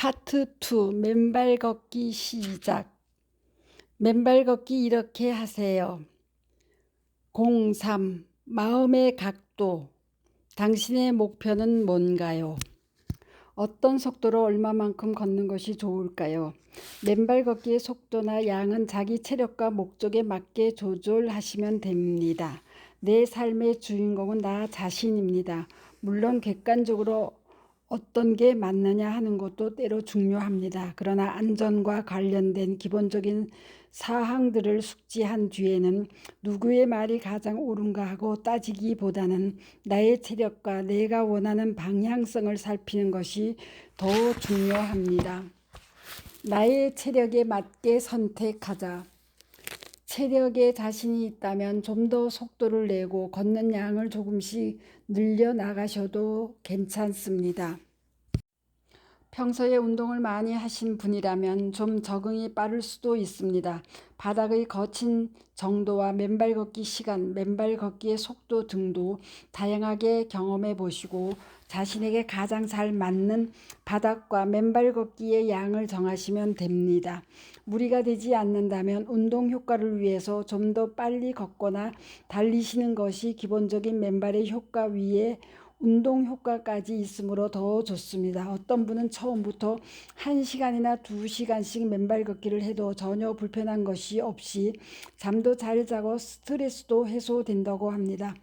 파트 2 맨발 걷기 시작. 맨발 걷기 이렇게 하세요. 03. 마음의 각도. 당신의 목표는 뭔가요? 어떤 속도로 얼마만큼 걷는 것이 좋을까요? 맨발 걷기의 속도나 양은 자기 체력과 목적에 맞게 조절하시면 됩니다. 내 삶의 주인공은 나 자신입니다. 물론 객관적으로 어떤 게 맞느냐 하는 것도 때로 중요합니다. 그러나 안전과 관련된 기본적인 사항들을 숙지한 뒤에는 누구의 말이 가장 옳은가 하고 따지기보다는 나의 체력과 내가 원하는 방향성을 살피는 것이 더 중요합니다. 나의 체력에 맞게 선택하자. 체력에 자신이 있다면 좀 더 속도를 내고 걷는 양을 조금씩 늘려 나가셔도 괜찮습니다. 평소에 운동을 많이 하신 분이라면 좀 적응이 빠를 수도 있습니다. 바닥의 거친 정도와 맨발 걷기 시간, 맨발 걷기의 속도 등도 다양하게 경험해 보시고 자신에게 가장 잘 맞는 바닥과 맨발 걷기의 양을 정하시면 됩니다. 무리가 되지 않는다면 운동 효과를 위해서 좀 더 빨리 걷거나 달리시는 것이 기본적인 맨발의 효과 위에 운동 효과까지 있으므로 더 좋습니다. 어떤 분은 처음부터 1시간이나 2시간씩 맨발 걷기를 해도 전혀 불편한 것이 없이 잠도 잘 자고 스트레스도 해소된다고 합니다.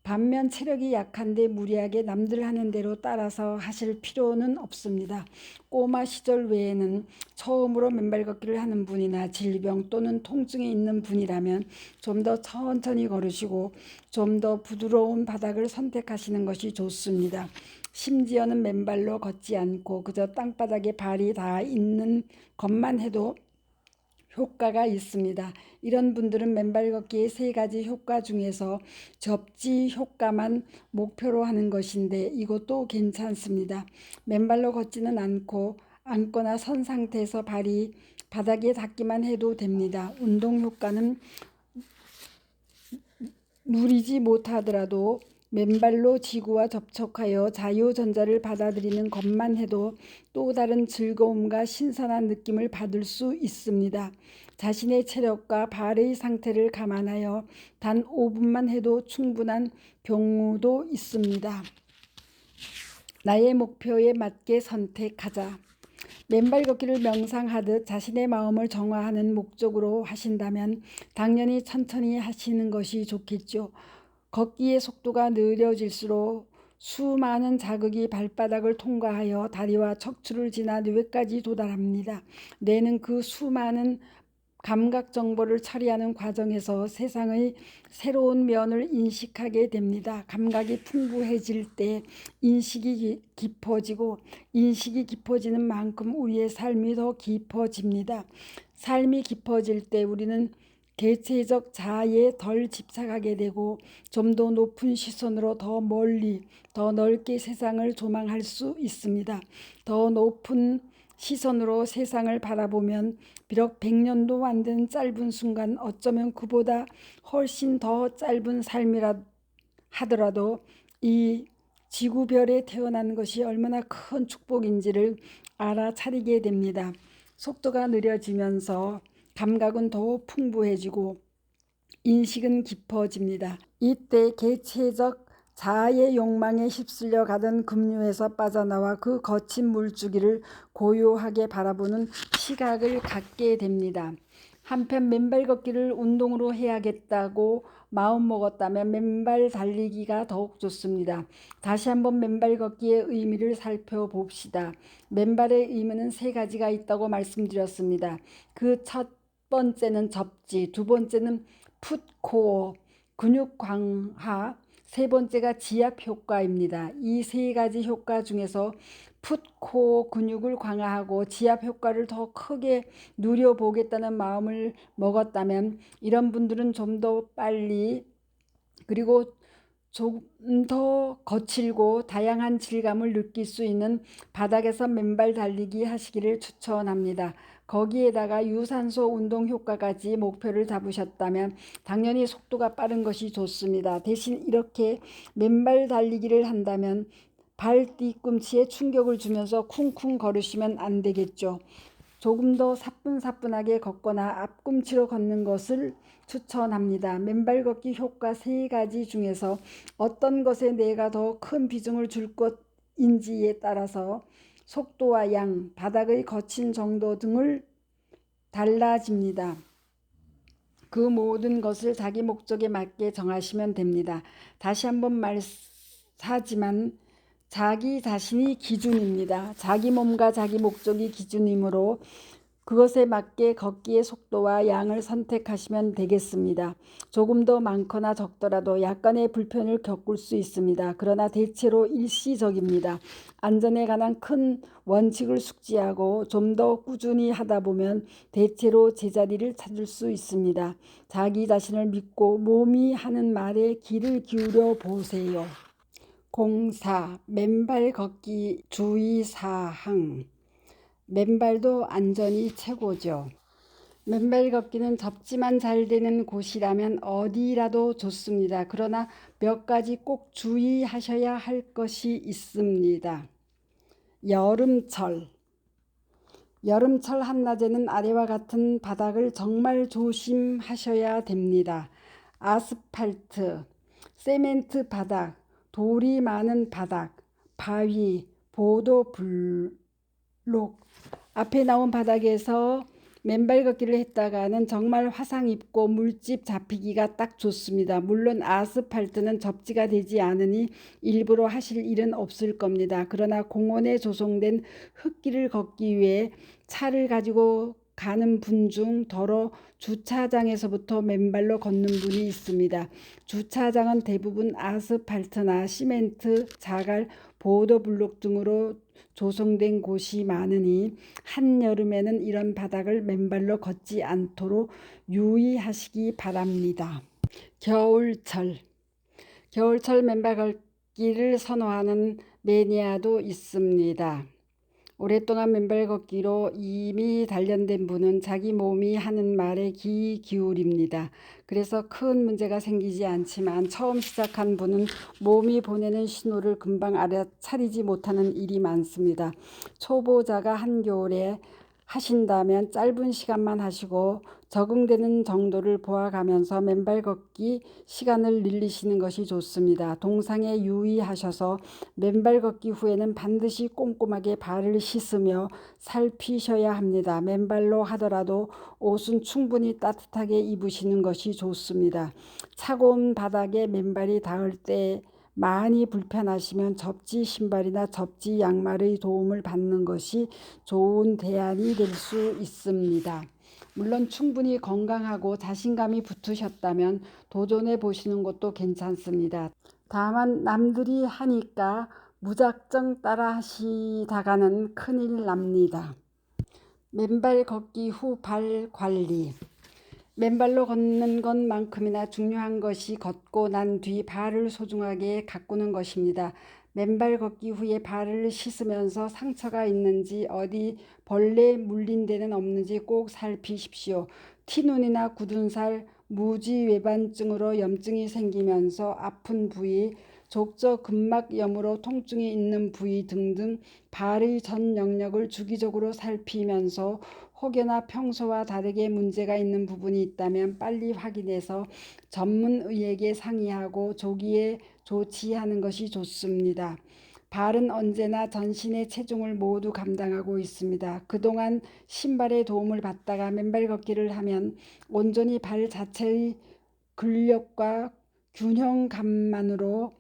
반면 체력이 약한데 무리하게 남들 하는 대로 따라서 하실 필요는 없습니다. 꼬마 시절 외에는 처음으로 맨발 걷기를 하는 분이나 질병 또는 통증이 있는 분이라면 좀 더 천천히 걸으시고 좀 더 부드러운 바닥을 선택하시는 것이 좋습니다. 심지어는 맨발로 걷지 않고 그저 땅바닥에 발이 닿아 있는 것만 해도 효과가 있습니다. 이런 분들은 맨발 걷기의 3가지 효과 중에서 접지 효과만 목표로 하는 것인데 이것도 괜찮습니다. 맨발로 걷지는 않고 앉거나 선 상태에서 발이 바닥에 닿기만 해도 됩니다. 운동 효과는 누리지 못하더라도 맨발로 지구와 접촉하여 자유전자를 받아들이는 것만 해도 또 다른 즐거움과 신선한 느낌을 받을 수 있습니다. 자신의 체력과 발의 상태를 감안하여 단 5분만 해도 충분한 경우도 있습니다. 나의 목표에 맞게 선택하자. 맨발 걷기를 명상하듯 자신의 마음을 정화하는 목적으로 하신다면 당연히 천천히 하시는 것이 좋겠죠. 걷기의 속도가 느려질수록 수많은 자극이 발바닥을 통과하여 다리와 척추를 지나 뇌까지 도달합니다. 뇌는 그 수많은 감각 정보를 처리하는 과정에서 세상의 새로운 면을 인식하게 됩니다. 감각이 풍부해질 때 인식이 깊어지고 인식이 깊어지는 만큼 우리의 삶이 더 깊어집니다. 삶이 깊어질 때 우리는 개체적 자아에 덜 집착하게 되고 좀 더 높은 시선으로 더 멀리, 더 넓게 세상을 조망할 수 있습니다. 더 높은 시선으로 세상을 바라보면 비록 100년도 안 된 짧은 순간 어쩌면 그보다 훨씬 더 짧은 삶이라 하더라도 이 지구별에 태어난 것이 얼마나 큰 축복인지를 알아차리게 됩니다. 속도가 느려지면서 감각은 더 풍부해지고 인식은 깊어집니다. 이때 개체적 자아의 욕망에 휩쓸려 가던 급류에서 빠져나와 그 거친 물줄기를 고요하게 바라보는 시각을 갖게 됩니다. 한편 맨발 걷기를 운동으로 해야겠다고 마음먹었다면 맨발 달리기가 더욱 좋습니다. 다시 한번 맨발 걷기의 의미를 살펴봅시다. 맨발의 의미는 3가지가 있다고 말씀드렸습니다. 그 첫 번째는 접지, 두 번째는 풋코어, 근육 강화, 3번째가 지압 효과입니다. 이 3가지 효과 중에서 풋코어 근육을 강화하고 지압 효과를 더 크게 누려보겠다는 마음을 먹었다면 이런 분들은 좀 더 빨리 그리고 좀 더 거칠고 다양한 질감을 느낄 수 있는 바닥에서 맨발 달리기 하시기를 추천합니다. 거기에다가 유산소 운동 효과까지 목표를 잡으셨다면 당연히 속도가 빠른 것이 좋습니다. 대신 이렇게 맨발 달리기를 한다면 발 뒤꿈치에 충격을 주면서 쿵쿵 걸으시면 안 되겠죠. 조금 더 사뿐사뿐하게 걷거나 앞꿈치로 걷는 것을 추천합니다. 맨발 걷기 효과 3가지 중에서 어떤 것에 내가 더 큰 비중을 줄 것인지에 따라서 속도와 양, 바닥의 거친 정도 등을 달라집니다. 그 모든 것을 자기 목적에 맞게 정하시면 됩니다. 다시 한번 말하지만 자기 자신이 기준입니다. 자기 몸과 자기 목적이 기준이므로 그것에 맞게 걷기의 속도와 양을 선택하시면 되겠습니다. 조금 더 많거나 적더라도 약간의 불편을 겪을 수 있습니다. 그러나 대체로 일시적입니다. 안전에 관한 큰 원칙을 숙지하고 좀 더 꾸준히 하다 보면 대체로 제자리를 찾을 수 있습니다. 자기 자신을 믿고 몸이 하는 말에 귀를 기울여 보세요. 04. 맨발 걷기 주의사항. 맨발도 안전이 최고죠. 맨발 걷기는 접지만 잘 되는 곳이라면 어디라도 좋습니다. 그러나 몇 가지 꼭 주의하셔야 할 것이 있습니다. 여름철 한낮에는 아래와 같은 바닥을 정말 조심하셔야 됩니다. 아스팔트, 세멘트 바닥, 돌이 많은 바닥, 바위, 보도 블록. 앞에 나온 바닥에서 맨발 걷기를 했다가는 정말 화상 입고 물집 잡히기가 딱 좋습니다. 물론 아스팔트는 접지가 되지 않으니 일부러 하실 일은 없을 겁니다. 그러나 공원에 조성된 흙길을 걷기 위해 차를 가지고 가는 분 중 더러 주차장에서부터 맨발로 걷는 분이 있습니다. 주차장은 대부분 아스팔트나 시멘트, 자갈, 보도블록 등으로 조성된 곳이 많으니 한여름에는 이런 바닥을 맨발로 걷지 않도록 유의하시기 바랍니다. 겨울철 맨발 걷기를 선호하는 매니아도 있습니다. 오랫동안 맨발 걷기로 이미 단련된 분은 자기 몸이 하는 말에 귀 기울입니다. 그래서 큰 문제가 생기지 않지만 처음 시작한 분은 몸이 보내는 신호를 금방 알아차리지 못하는 일이 많습니다. 초보자가 한겨울에 하신다면 짧은 시간만 하시고 적응되는 정도를 보아가면서 맨발 걷기 시간을 늘리시는 것이 좋습니다. 동상에 유의하셔서 맨발 걷기 후에는 반드시 꼼꼼하게 발을 씻으며 살피셔야 합니다. 맨발로 하더라도 옷은 충분히 따뜻하게 입으시는 것이 좋습니다. 차가운 바닥에 맨발이 닿을 때 많이 불편하시면 접지 신발이나 접지 양말의 도움을 받는 것이 좋은 대안이 될 수 있습니다. 물론 충분히 건강하고 자신감이 붙으셨다면 도전해 보시는 것도 괜찮습니다. 다만 남들이 하니까 무작정 따라 하시다가는 큰일 납니다. 맨발 걷기 후 발 관리. 맨발로 걷는 것만큼이나 중요한 것이 걷고 난 뒤 발을 소중하게 가꾸는 것입니다. 맨발 걷기 후에 발을 씻으면서 상처가 있는지 어디 벌레 물린 데는 없는지 꼭 살피십시오. 티눈이나 굳은 살, 무지외반증으로 염증이 생기면서 아픈 부위, 족저근막염으로 통증이 있는 부위 등등 발의 전 영역을 주기적으로 살피면서 혹여나 평소와 다르게 문제가 있는 부분이 있다면 빨리 확인해서 전문의에게 상의하고 조기에 조치하는 것이 좋습니다. 발은 언제나 전신의 체중을 모두 감당하고 있습니다. 그동안 신발의 도움을 받다가 맨발 걷기를 하면 온전히 발 자체의 근력과 균형감만으로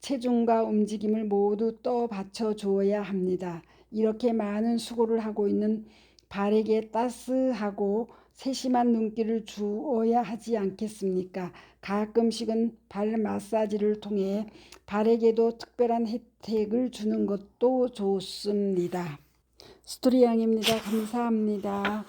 체중과 움직임을 모두 떠받쳐 주어야 합니다. 이렇게 많은 수고를 하고 있는 발에게 따스하고 세심한 눈길을 주어야 하지 않겠습니까? 가끔씩은 발 마사지를 통해 발에게도 특별한 혜택을 주는 것도 좋습니다. 스토리양입니다. 감사합니다.